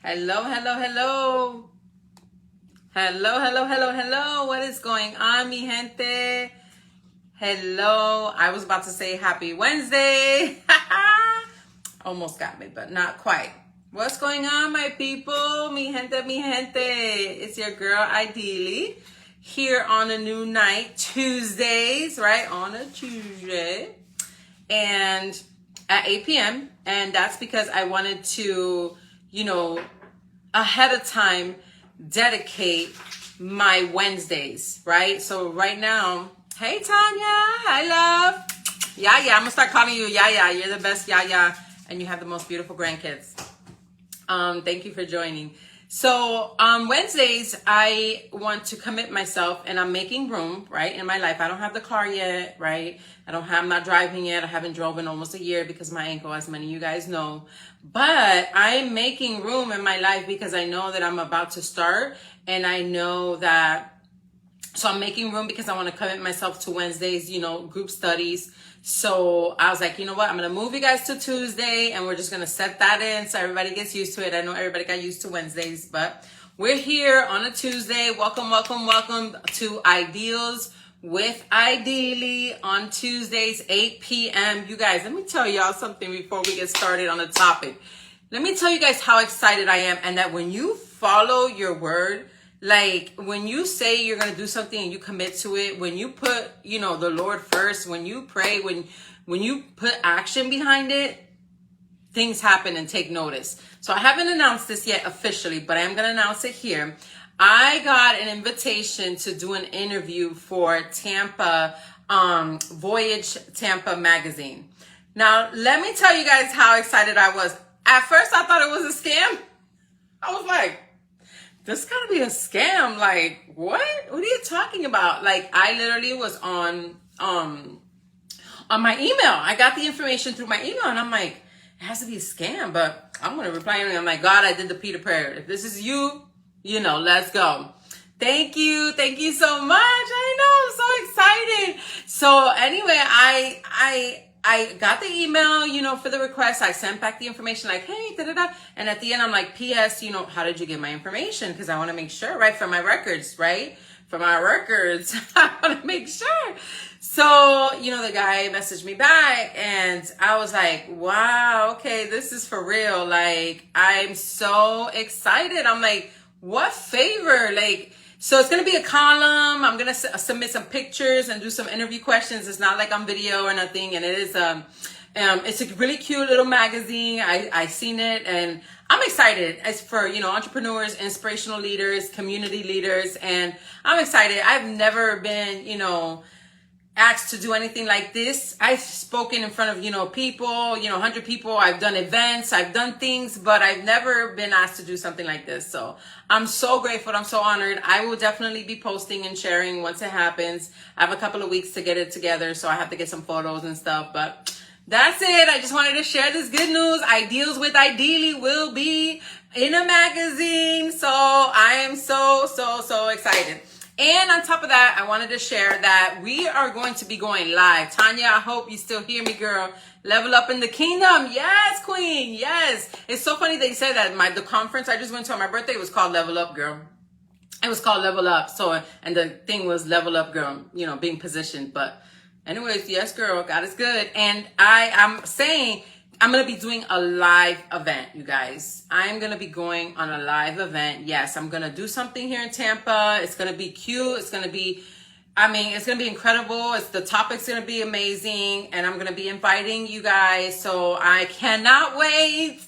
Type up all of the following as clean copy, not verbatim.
Hello, hello, hello. Hello, hello, hello, hello. What is going on, mi gente? Hello. I was about to say happy Wednesday. Almost got me, but not quite. What's going on, my people? Mi gente, mi gente. It's your girl, Ideally, here on a new night, Tuesdays, right? On a Tuesday. And at 8 p.m. And that's because I wanted to, ahead of time, dedicate my Wednesdays, right? So right now, hey Tanya, hi love. Yeah, I'm gonna start calling you Yaya. You're the best Yaya, and you have the most beautiful grandkids. Thank you for joining. So Wednesdays, I want to commit myself, and I'm making room, right, in my life. I don't have the car yet, right? I'm not driving yet. I haven't drove in almost a year because of my ankle, as many of you guys know. But I'm making room in my life because I know that I'm about to start, and I know that. So I'm making room because I want to commit myself to Wednesdays, group studies. So I was like, you know what? I'm going to move you guys to Tuesday, and we're just going to set that in so everybody gets used to it. I know everybody got used to Wednesdays, but we're here on a Tuesday. Welcome, welcome, welcome to Ideals with Ideally on Tuesdays, 8 p.m. You guys, let me tell y'all something before we get started on the topic. Let me tell you guys how excited I am, and that when you follow your word, like when you say you're going to do something and you commit to it, when you put, the Lord first, when you pray, when you put action behind it, things happen and take notice. So I haven't announced this yet officially, but I am going to announce it here. I got an invitation to do an interview for Tampa, Voyage Tampa magazine. Now, let me tell you guys how excited I was. At first, I thought it was a scam. I was like, this gotta be a scam. Like, what? What are you talking about? Like, I literally was on my email. I got the information through my email, and I'm like, it has to be a scam. But I'm gonna reply, and I'm like, God, I did the Peter prayer. If this is you, let's go. Thank you so much. I know, I'm so excited. So anyway, I got the email, for the request. I sent back the information like, hey, da-da-da. And at the end, I'm like, P.S., how did you get my information? Because I want to make sure, right, for my records, right? For my records, I want to make sure. So, the guy messaged me back, and I was like, wow, okay, this is for real. Like, I'm so excited. I'm like, what favor? Like, so it's going to be a column. I'm going to submit some pictures and do some interview questions. It's not like on video or nothing. And it is, it's a really cute little magazine. I seen it, and I'm excited. It's for, entrepreneurs, inspirational leaders, community leaders. And I'm excited. I've never been, asked to do anything like this. I've spoken in front of, people, 100 people. I've done events, I've done things, but I've never been asked to do something like this. So I'm so grateful. I'm so honored. I will definitely be posting and sharing once it happens. I have a couple of weeks to get it together, so I have to get some photos and stuff, but that's it. I just wanted to share this good news. Ideals with Ideally will be in a magazine. So I am so excited. And on top of that, I wanted to share that we are going to be going live. Tanya, I hope you still hear me, girl. Level up in the kingdom. Yes, queen. Yes. It's so funny that you said that. The conference I just went to on my birthday was called Level Up, girl. It was called Level Up. So, and the thing was Level Up, girl, being positioned. But anyways, yes, girl, God is good. And I'm saying, I'm going to be doing a live event, you guys. I'm going to be going on a live event. Yes, I'm going to do something here in Tampa. It's going to be cute. It's going to be, it's going to be incredible. The topic's going to be amazing. And I'm going to be inviting you guys. So I cannot wait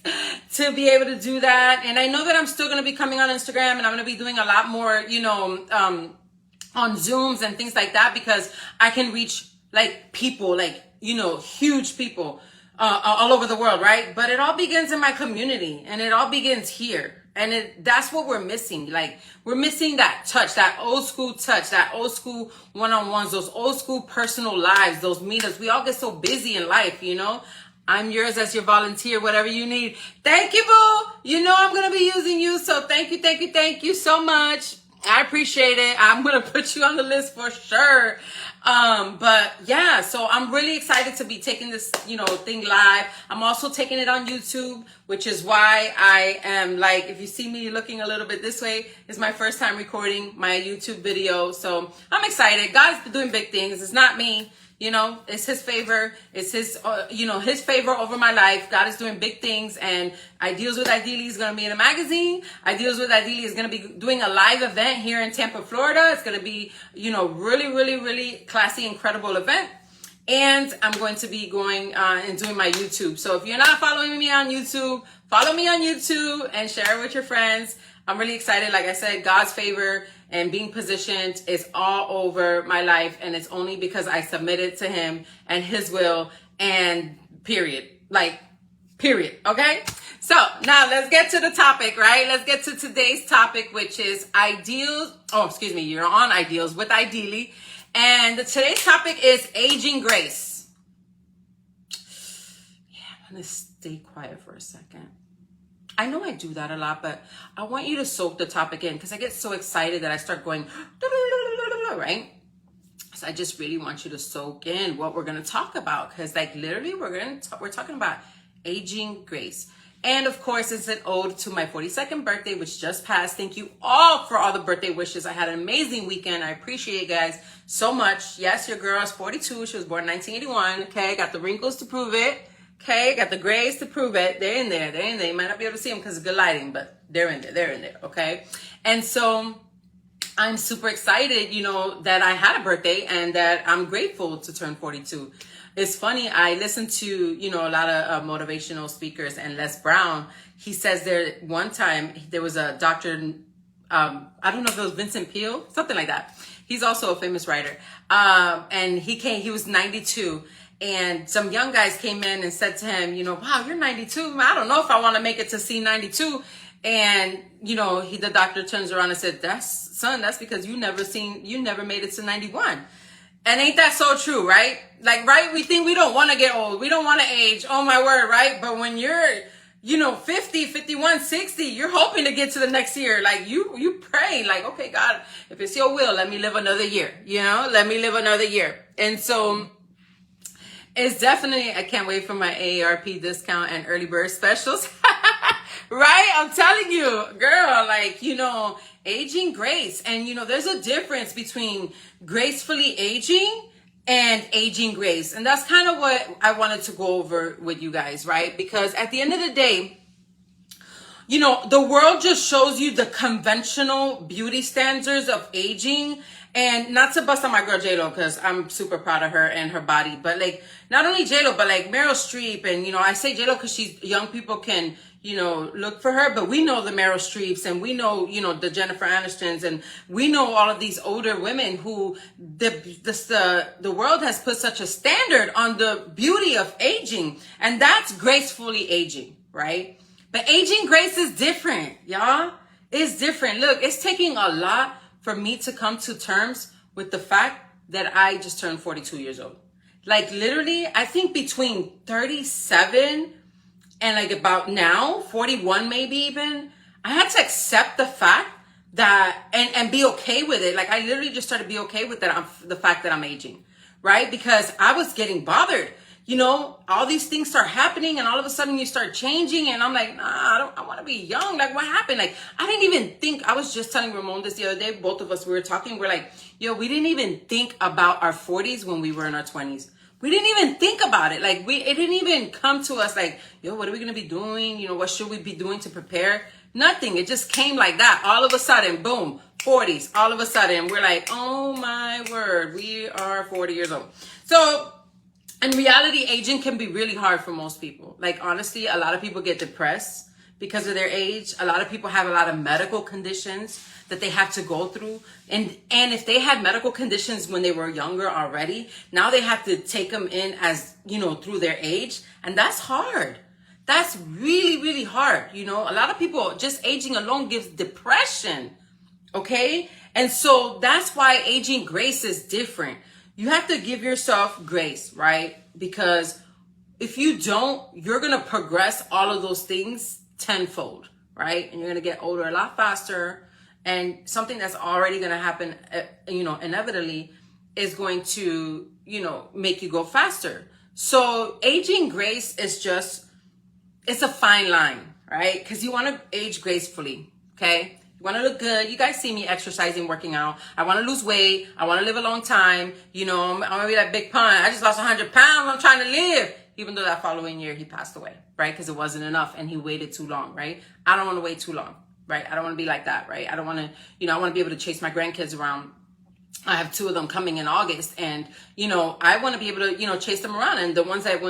to be able to do that. And I know that I'm still going to be coming on Instagram, and I'm going to be doing a lot more, on Zooms and things like that, because I can reach like people, like, huge people. All over the world, right? But it all begins in my community, and it all begins here. And that's what we're missing. Like, we're missing that touch, that old school touch, that old school one-on-ones, those old school personal lives, those meetups. We all get so busy in life, I'm yours as your volunteer, whatever you need. Thank you, boo. I'm going to be using you. So thank you so much. I appreciate it. I'm going to put you on the list for sure. But yeah, so I'm really excited to be taking this, thing live. I'm also taking it on YouTube, which is why I am like, if you see me looking a little bit this way, it's my first time recording my YouTube video. So I'm excited. God's doing big things. It's not me. It's his favor. It's his, his favor over my life. God is doing big things, and Ideals with Ideally is going to be in a magazine. Ideals with Ideally is going to be doing a live event here in Tampa, Florida. It's going to be, really, really, really classy, incredible event. And I'm going to be going and doing my YouTube. So if you're not following me on YouTube, follow me on YouTube and share it with your friends. I'm really excited. Like I said, God's favor and being positioned is all over my life. And it's only because I submitted to him and his will, and period. Period. Okay. So now let's get to the topic, right? Let's get to today's topic, which is Ideals. Oh, excuse me. You're on Ideals with Ideally. And today's topic is aging grace. Yeah, I'm going to stay quiet for a second. I know I do that a lot, but I want you to soak the topic in, because I get so excited that I start going, right? So I just really want you to soak in what we're going to talk about, because literally we're talking about aging grace. And of course, it's an ode to my 42nd birthday, which just passed. Thank you all for all the birthday wishes. I had an amazing weekend. I appreciate you guys so much. Yes, your girl is 42. She was born in 1981. Okay, got the wrinkles to prove it. Okay, got the grays to prove it. They're in there. You might not be able to see them because of good lighting, but they're in there. Okay. And so I'm super excited, that I had a birthday and that I'm grateful to turn 42. It's funny. I listen to, a lot of motivational speakers, and Les Brown, he says one time there was a doctor, I don't know if it was Vincent Peale, something like that. He's also a famous writer. And he was 92. And some young guys came in and said to him, wow, you're 92. I don't know if I want to make it to see 92. And, the doctor turns around and said, that's because you never made it to 91. And ain't that so true, right? Right? We think we don't want to get old. We don't want to age. Oh my word, right? But when you're, 50, 51, 60, you're hoping to get to the next year. You pray, okay, God, if it's your will, let me live another year, let me live another year. And so it's definitely, I can't wait for my AARP discount and early bird specials. Right? I'm telling you, girl, aging grace. And, there's a difference between gracefully aging and aging grace. And that's kind of what I wanted to go over with you guys, right? Because at the end of the day, the world just shows you the conventional beauty standards of aging. And not to bust on my girl J-Lo, because I'm super proud of her and her body. But not only J-Lo, but Meryl Streep. And, I say J-Lo because young people can, look for her. But we know the Meryl Streeps, and we know, the Jennifer Anistons. And we know all of these older women who the world has put such a standard on the beauty of aging. And that's gracefully aging, right? But aging grace is different, y'all. It's different. Look, it's taking a lot for me to come to terms with the fact that I just turned 42 years old. Literally, I think between 37 and about now, 41 maybe even, I had to accept the fact that, and be okay with it. I literally just started to be okay with that, the fact that I'm aging, right? Because I was getting bothered. All these things start happening, and all of a sudden you start changing, and I'm like, nah, I want to be young. What happened? I didn't even think. I was just telling Ramon this the other day. Both of us, we were talking. We're like, we didn't even think about our 40s when we were in our 20s. We didn't even think about it. It didn't even come to us what are we going to be doing? What should we be doing to prepare? Nothing. It just came like that. All of a sudden, boom, 40s. All of a sudden, we're like, oh my word, we are 40 years old. So, in reality, aging can be really hard for most people. Honestly, a lot of people get depressed because of their age. A lot of people have a lot of medical conditions that they have to go through. And if they had medical conditions when they were younger already, now they have to take them in as, through their age. And that's hard. That's really, really hard. A lot of people, just aging alone gives depression. Okay? And so that's why aging grace is different. You have to give yourself grace, right? Because if you don't, you're going to progress all of those things tenfold, right? And you're going to get older a lot faster. And something that's already going to happen, inevitably is going to, make you go faster. So aging grace is just, it's a fine line, right? Because you want to age gracefully, okay? You want to look good. You guys see me exercising, working out. I want to lose weight. I want to live a long time. I'm going to be that big pun. I just lost 100 pounds. I'm trying to live. Even though that following year he passed away, right? Because it wasn't enough and he waited too long, right? I don't want to wait too long, right? I don't want to be like that, right? I don't want to, I want to be able to chase my grandkids around. I have 2 of them coming in August, and I want to be able to chase them around. And the ones that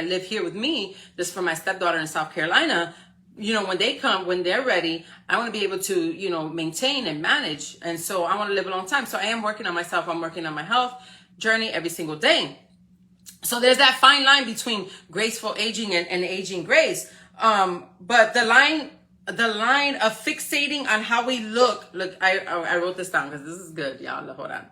live here with me, just for my stepdaughter in South Carolina, when they come, when they're ready, I want to be able to maintain and manage. And so I want to live a long time. So I am working on myself. I'm working on my health journey every single day. So there's that fine line between graceful aging and aging grace. But the line of fixating on how we look, I wrote this down because this is good, y'all. Hold on.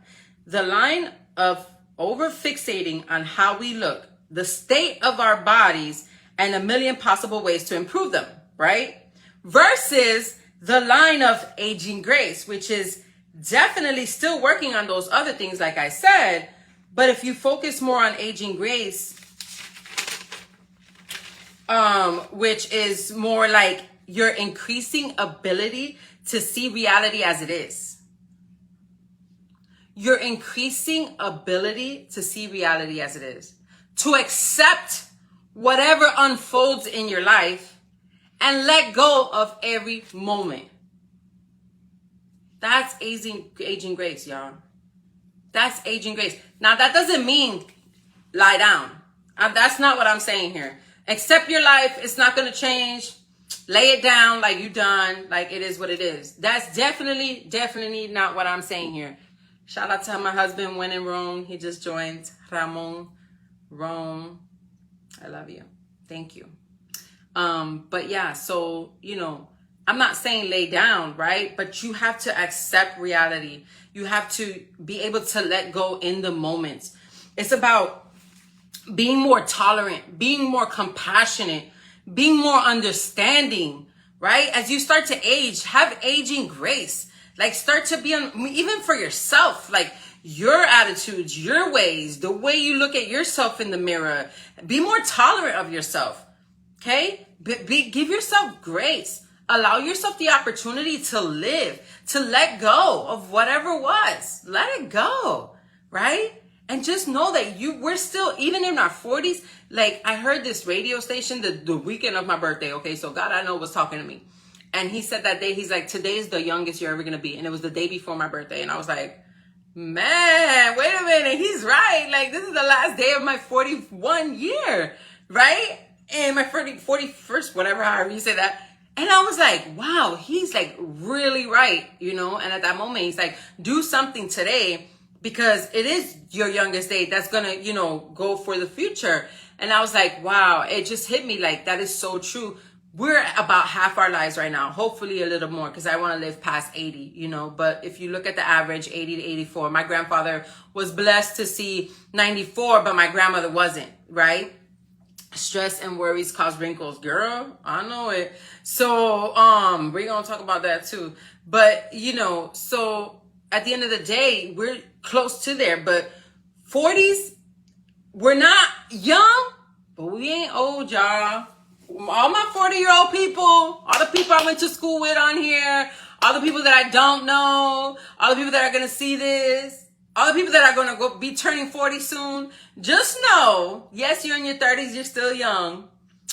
The line of over fixating on how we look, the state of our bodies, and a million possible ways to improve them, right? Versus the line of aging grace, which is definitely still working on those other things, like I said. But if you focus more on aging grace, which is more like your increasing ability to see reality as it is. Your increasing ability to see reality as it is. To accept whatever unfolds in your life and let go of every moment. That's aging grace, y'all. That's aging grace. Now, that doesn't mean lie down. That's not what I'm saying here. Accept your life. It's not going to change. Lay it down like you done. Like it is what it is. That's definitely not what I'm saying here. Shout out to my husband, when in Rome. He just joined. Ramon, Rome. I love you. Thank you. But yeah, so, I'm not saying lay down, right? But you have to accept reality. You have to be able to let go in the moments. It's about being more tolerant, being more compassionate, being more understanding, right? As you start to age, have aging grace. Like start to be even for yourself, like your attitudes, your ways, the way you look at yourself in the mirror. Be more tolerant of yourself, okay? Give yourself grace. Allow yourself the opportunity to live, to let go of whatever was. Let it go, right? And just know that we're still, even in our 40s, like I heard this radio station the weekend of my birthday, okay? So God, I know, was talking to me. And he said that day, he's like, today is the youngest you're ever going to be. And it was the day before my birthday. And I was like, man, wait a minute. He's right. Like, this is the last day of my 41 year, right? And my 41st, whatever, however you say that. And I was like, wow, he's like really right, And at that moment, he's like, do something today because it is your youngest day that's going to, go for the future. And I was like, wow, it just hit me like that is so true. We're about half our lives right now, hopefully a little more because I want to live past 80, But if you look at the average, 80 to 84, my grandfather was blessed to see 94, but my grandmother wasn't, right? Stress and worries cause wrinkles. Girl, I know it. So, we're going to talk about that too. But, so at the end of the day, we're close to there. But 40s, we're not young, but we ain't old, y'all. All my 40-year-old people, all the people I went to school with on here, all the people that I don't know, all the people that are going to see this, all the people that are going to be turning 40 soon, just know, yes, you're in your 30s, you're still young.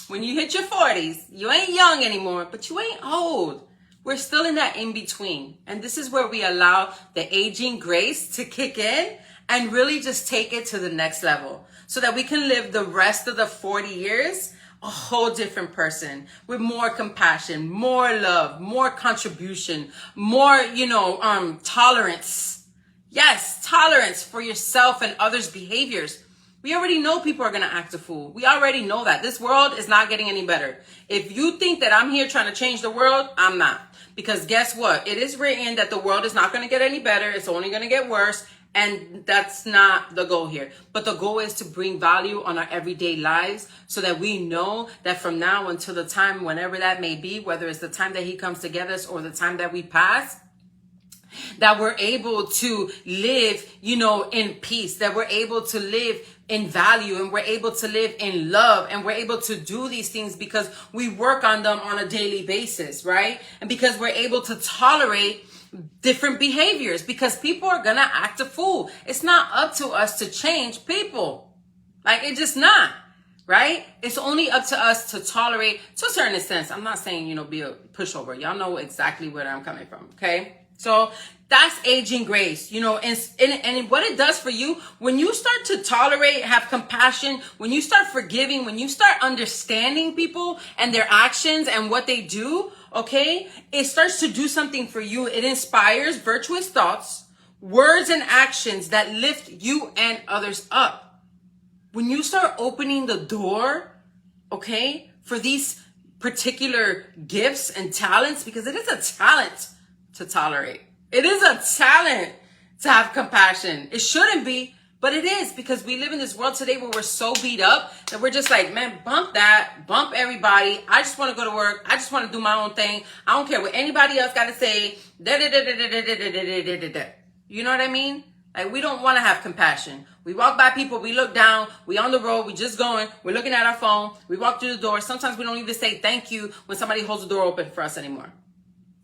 When you hit your 40s, you ain't young anymore, but you ain't old. We're still in that in-between. And this is where we allow the aging grace to kick in and really just take it to the next level so that we can live the rest of the 40 years a whole different person with more compassion, more love, more contribution, more, tolerance. Yes, tolerance for yourself and others' behaviors. We already know people are going to act a fool. We already know that. This world is not getting any better. If you think that I'm here trying to change the world, I'm not. Because guess what? It is written that the world is not going to get any better. It's only going to get worse. And that's not the goal here. But the goal is to bring value on our everyday lives so that we know that from now until the time, whenever that may be, whether it's the time that he comes to get us or the time that we pass, that we're able to live, in peace, that we're able to live in value, and we're able to live in love, and we're able to do these things because we work on them on a daily basis, right? And because we're able to tolerate different behaviors, because people are gonna act a fool. It's not up to us to change people. Like, it's just not, right? It's only up to us to tolerate, to a certain extent. I'm not saying, be a pushover. Y'all know exactly where I'm coming from, okay? So that's aging grace, and what it does for you, when you start to tolerate, have compassion, when you start forgiving, when you start understanding people and their actions and what they do, okay, it starts to do something for you. It inspires virtuous thoughts, words, and actions that lift you and others up. When you start opening the door, okay, for these particular gifts and talents, because it is a talent to tolerate. It is a talent to have compassion. It shouldn't be, but it is, because we live in this world today where we're so beat up that we're just like, man, bump that, bump everybody. I just want to go to work. I just want to do my own thing. I don't care what anybody else got to say. You know what I mean? Like, we don't want to have compassion. We walk by people, we look down, we on the road, we just going, we're looking at our phone, we walk through the door. Sometimes we don't even say thank you when somebody holds the door open for us anymore.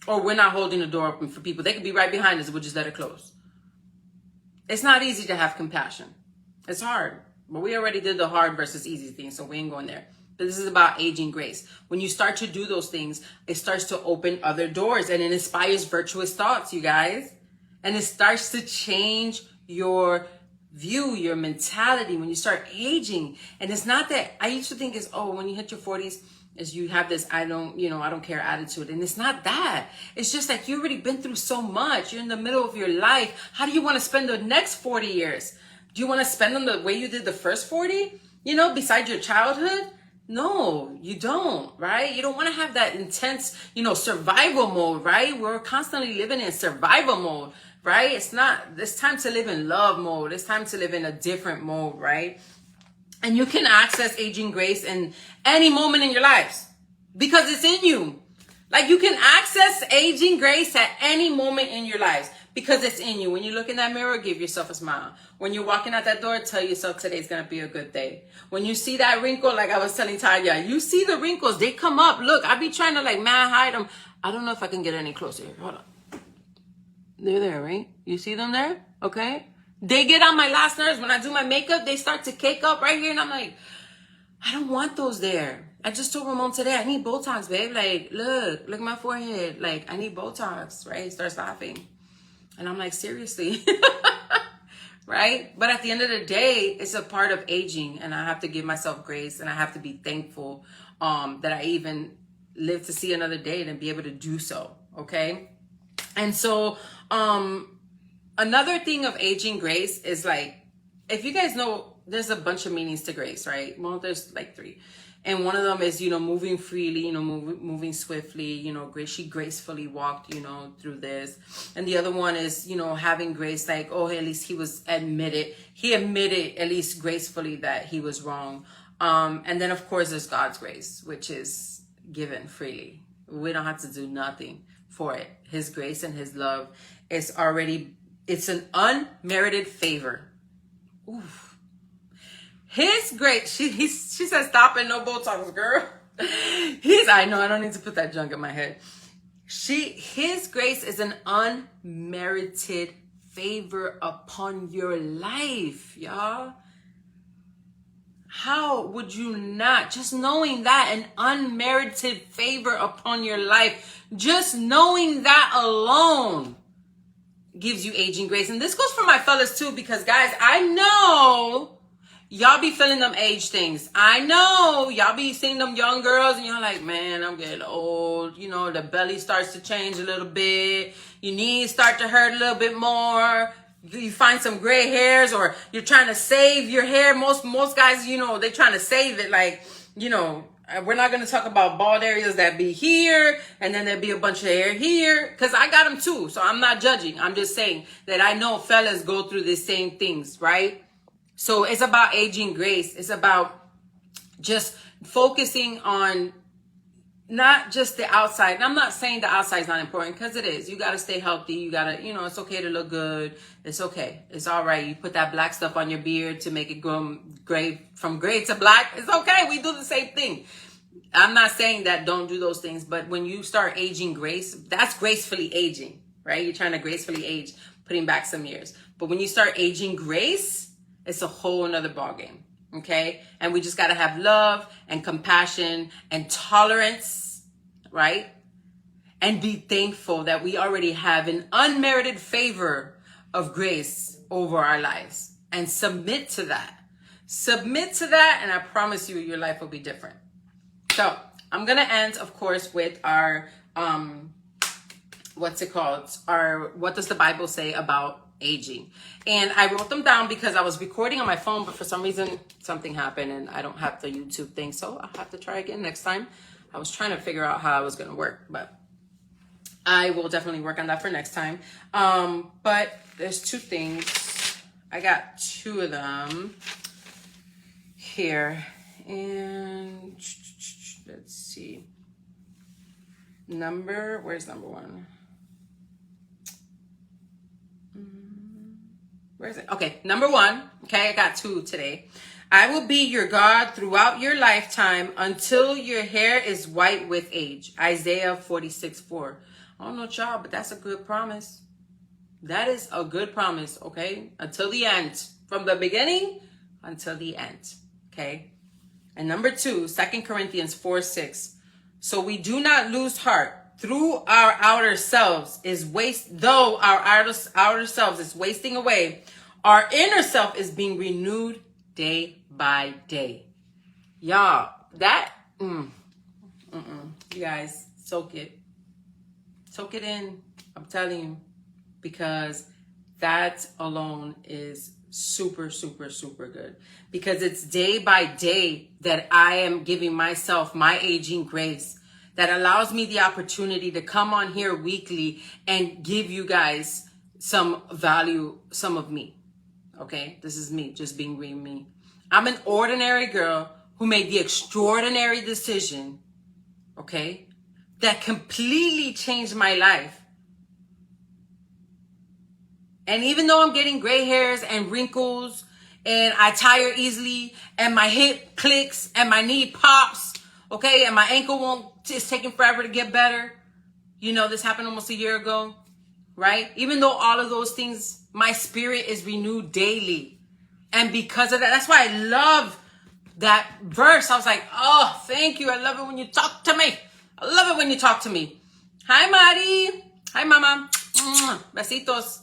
Or we're not holding the door open for people. They could be right behind us. We'll just let it close. It's not easy to have compassion. It's hard. But we already did the hard versus easy thing, so we ain't going there. But this is about aging grace. When you start to do those things, it starts to open other doors, and it inspires virtuous thoughts, you guys. And it starts to change your view, your mentality when you start aging. And it's not that, I used to think is, when you hit your 40s, is you have this I don't care attitude. And it's not that. It's just like you've already been through so much. You're in the middle of your life. How do you want to spend the next 40 years? Do you want to spend them the way you did the first 40? Besides your childhood? No, you don't, right? You don't want to have that intense, survival mode, right? We're constantly living in survival mode, right? It's time to live in love mode. It's time to live in a different mode, right? And you can access aging grace in any moment in your lives because it's in you. Like, you can access aging grace at any moment in your lives because it's in you. When you look in that mirror, give yourself a smile. When you're walking out that door, tell yourself today's going to be a good day. When you see that wrinkle, like I was telling Tanya, you see the wrinkles, they come up. Look, I be trying to hide them. I don't know if I can get any closer. Hold on. They're there, right? You see them there? Okay. They get on my last nerves. When I do my makeup, they start to cake up right here. And I'm like, I don't want those there. I just told Ramon today, I need Botox, babe. Like, look at my forehead. Like, I need Botox, right? He starts laughing. And I'm like, seriously? Right? But at the end of the day, it's a part of aging. And I have to give myself grace. And I have to be thankful that I even live to see another day and be able to do so. Okay? And so, another thing of aging grace is like, if you guys know, there's a bunch of meanings to grace, right? Well, there's like 3. And one of them is, moving freely, moving swiftly, she gracefully walked, through this. And the other one is, having grace, like, at least he admitted at least gracefully that he was wrong. And then of course there's God's grace, which is given freely. We don't have to do nothing for it. His grace and his love is it's an unmerited favor. Oof. His grace, she said, stop and no Botox, girl. I know, I don't need to put that junk in my head. His grace is an unmerited favor upon your life, y'all. How would you not? Just knowing that, an unmerited favor upon your life, just knowing that alone gives you aging grace. And this goes for my fellas too, because guys, I know y'all be feeling them age things. I know y'all be seeing them young girls and you're like, man, I'm getting old. The belly starts to change a little bit. Your knees start to hurt a little bit more. You find some gray hairs, or you're trying to save your hair. Most guys, they're trying to save it. Like, we're not going to talk about bald areas that be here, and then there'll be a bunch of hair here, because I got them too. So I'm not judging. I'm just saying that I know fellas go through the same things, right? So it's about aging grace. It's about just focusing on not just the outside. And I'm not saying the outside is not important, because it is. You got to stay healthy. You got to, it's okay to look good. It's okay. It's all right. You put that black stuff on your beard to make it go gray, from gray to black. It's okay. We do the same thing. I'm not saying that don't do those things, but when you start aging that's gracefully aging, right? You're trying to gracefully age, putting back some years. But when you start aging grace, it's a whole nother ballgame. Okay. And we just got to have love and compassion and tolerance, right? And be thankful that we already have an unmerited favor of grace over our lives, and submit to that. Submit to that. And I promise you, your life will be different. So I'm going to end, of course, with our, what's it called? What does the Bible say about aging? And I wrote them down because I was recording on my phone, but for some reason something happened and I don't have the YouTube thing. So I'll have to try again next time. I was trying to figure out how I was going to work, but I will definitely work on that for next time. But there's two things. I got two of them here. And let's see. Where's number one? Where is it? Okay, number one. Okay, I got two today. I will be your God throughout your lifetime until your hair is white with age. Isaiah 46:4. I don't know, y'all, but that's a good promise. That is a good promise, okay? Until the end. From the beginning until the end, okay? And number two, 2 Corinthians 4:6. So we do not lose heart. Through our outer selves though our outer selves is wasting away, our inner self is being renewed day by day. Y'all, that, you guys, soak it. Soak it in. I'm telling you, because that alone is super, super, super good. Because it's day by day that I am giving myself my aging grace, that allows me the opportunity to come on here weekly and give you guys some value, some of me. Okay? This is me, just being real me. I'm an ordinary girl who made the extraordinary decision, okay, that completely changed my life. And even though I'm getting gray hairs and wrinkles, and I tire easily, and my hip clicks, and my knee pops, okay, and my ankle it's taking forever to get better. This happened almost a year ago, right? Even though all of those things, my spirit is renewed daily. And because of that, that's why I love that verse. I was like, oh, thank you. I love it when you talk to me. I love it when you talk to me. Hi, Mari. Hi, Mama. Besitos.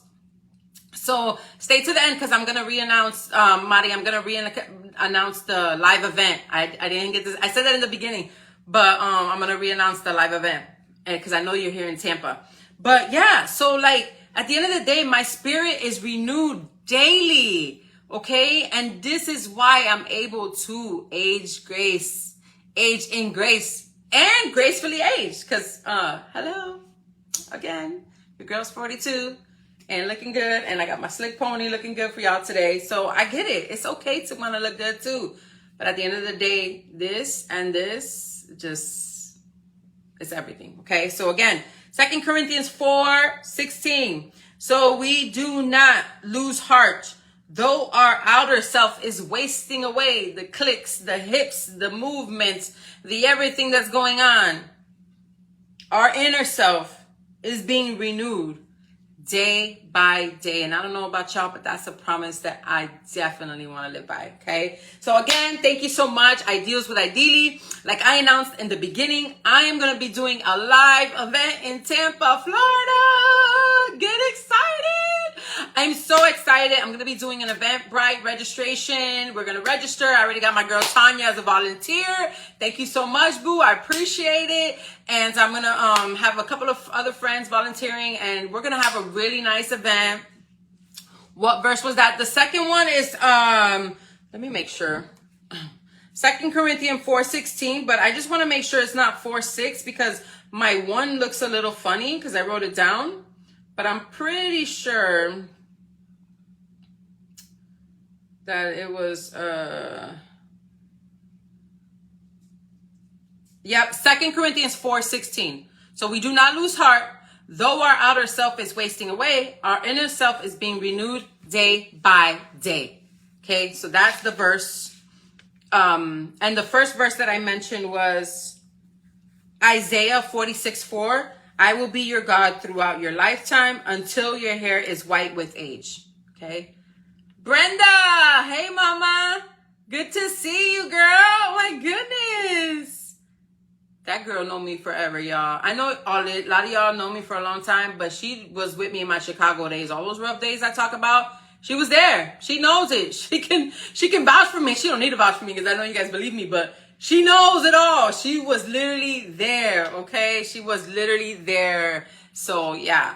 So stay to the end, because I'm going to re-announce, Mari, I'm going to re-announce the live event. I didn't get this. I said that in the beginning, but I'm going to re-announce the live event, because I know you're here in Tampa. But yeah, so like at the end of the day, my spirit is renewed daily. Okay. And this is why I'm able to age in grace, and gracefully age. Because, hello, again, your girl's 42. And looking good. And I got my slick pony looking good for y'all today. So I get it. It's okay to want to look good too. But at the end of the day, this and this just, it's everything. Okay. So again, 2 Corinthians 4:16. So we do not lose heart, though our outer self is wasting away. The clicks, the hips, the movements, the everything that's going on. Our inner self is being renewed day by day. And I don't know about y'all, but that's a promise that I definitely want to live by. Okay. So again, thank you so much. Ideals with Ideally. Like I announced in the beginning, I am going to be doing a live event in Tampa, Florida. Get excited. I'm so excited. I'm going to be doing an Eventbrite registration. We're going to register. I already got my girl Tanya as a volunteer. Thank you so much, boo. I appreciate it. And I'm going to have a couple of other friends volunteering, and we're going to have a really nice event. What verse was that? The second one is, let me make sure. 2 Corinthians 4:16, but I just want to make sure it's not 4:6, because my one looks a little funny because I wrote it down, but I'm pretty sure that it was, Yep, 2 Corinthians 4:16. So we do not lose heart. Though our outer self is wasting away, our inner self is being renewed day by day. Okay, so that's the verse. And the first verse that I mentioned was Isaiah 46:4. I will be your God throughout your lifetime until your hair is white with age. Okay. Brenda, hey mama. Good to see you, girl. Oh my goodness. That girl know me forever, y'all. I know a lot of y'all know me for a long time, but she was with me in my Chicago days. All those rough days I talk about, she was there. She knows it. She can vouch for me. She don't need to vouch for me because I know you guys believe me, but she knows it all. She was literally there, okay? She was literally there. So, yeah.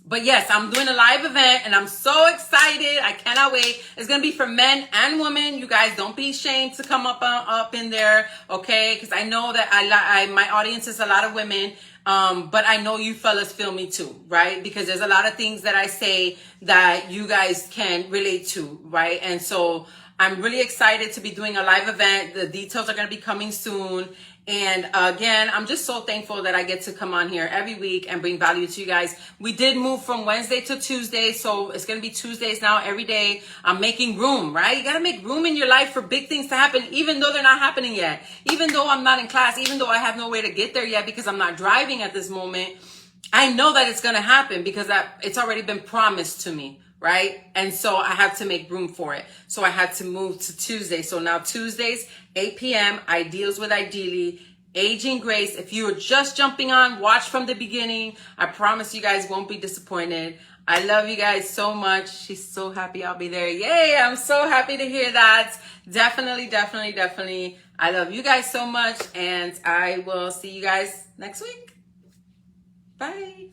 But yes, I'm doing a live event and I'm so excited. I cannot wait. It's going to be for men and women. You guys don't be ashamed to come up in there, okay? Because I know that my audience is a lot of women. But I know you fellas feel me too, right? Because there's a lot of things that I say that you guys can relate to, right? And so I'm really excited to be doing a live event. The details are going to be coming soon. And again, I'm just so thankful that I get to come on here every week and bring value to you guys. We did move from Wednesday to Tuesday, so it's going to be Tuesdays now every day. I'm making room, right? You got to make room in your life for big things to happen, even though they're not happening yet. Even though I'm not in class, even though I have no way to get there yet because I'm not driving at this moment, I know that it's going to happen because it's already been promised to me. Right? And so I had to make room for it. So I had to move to Tuesday. So now Tuesdays, 8 p.m., Ideals with Ideally, Aging Grace. If you were just jumping on, watch from the beginning. I promise you guys won't be disappointed. I love you guys so much. She's so happy I'll be there. Yay! I'm so happy to hear that. Definitely, definitely, definitely. I love you guys so much. And I will see you guys next week. Bye.